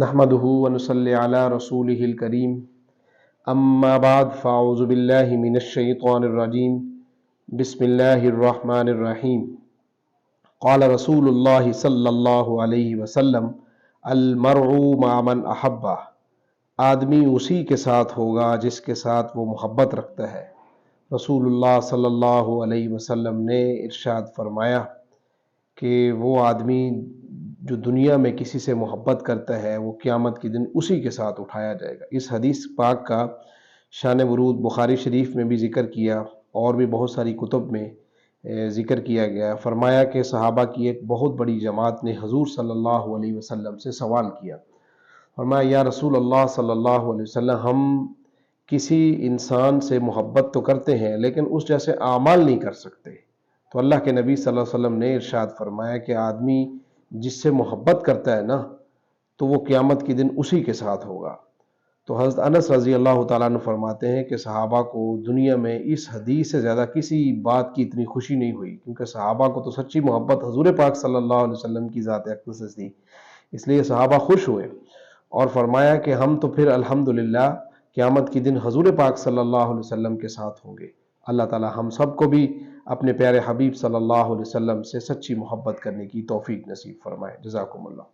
نحمده ونصلي على رسوله الكريم اما بعد فاعوذ باللہ من الشیطان الرجیم بسم اللہ الرحمن الرحیم قال رسول اللہ صلی اللہ علیہ وسلم المرء مع من احبہ، آدمی اسی کے ساتھ ہوگا جس کے ساتھ وہ محبت رکھتا ہے۔ رسول اللہ صلی اللہ علیہ وسلم نے ارشاد فرمایا کہ وہ آدمی جو دنیا میں کسی سے محبت کرتا ہے وہ قیامت کے دن اسی کے ساتھ اٹھایا جائے گا۔ اس حدیث پاک کا شان ورود بخاری شریف میں بھی ذکر کیا اور بھی بہت ساری کتب میں ذکر کیا گیا۔ فرمایا کہ صحابہ کی ایک بہت بڑی جماعت نے حضور صلی اللہ علیہ وسلم سے سوال کیا، فرمایا یا رسول اللہ صلی اللہ علیہ وسلم، ہم کسی انسان سے محبت تو کرتے ہیں لیکن اس جیسے اعمال نہیں کر سکتے۔ تو اللہ کے نبی صلی اللہ علیہ وسلم نے ارشاد فرمایا کہ آدمی جس سے محبت کرتا ہے نا تو وہ قیامت کے دن اسی کے ساتھ ہوگا۔ تو حضرت انس رضی اللہ تعالیٰ عنہ فرماتے ہیں کہ صحابہ کو دنیا میں اس حدیث سے زیادہ کسی بات کی اتنی خوشی نہیں ہوئی، کیونکہ صحابہ کو تو سچی محبت حضور پاک صلی اللہ علیہ وسلم کی ذات اقدس سے تھی، اس لیے صحابہ خوش ہوئے اور فرمایا کہ ہم تو پھر الحمدللہ قیامت کے دن حضور پاک صلی اللہ علیہ وسلم کے ساتھ ہوں گے۔ اللہ تعالیٰ ہم سب کو بھی اپنے پیارے حبیب صلی اللہ علیہ وسلم سے سچی محبت کرنے کی توفیق نصیب فرمائے۔ جزاکم اللہ۔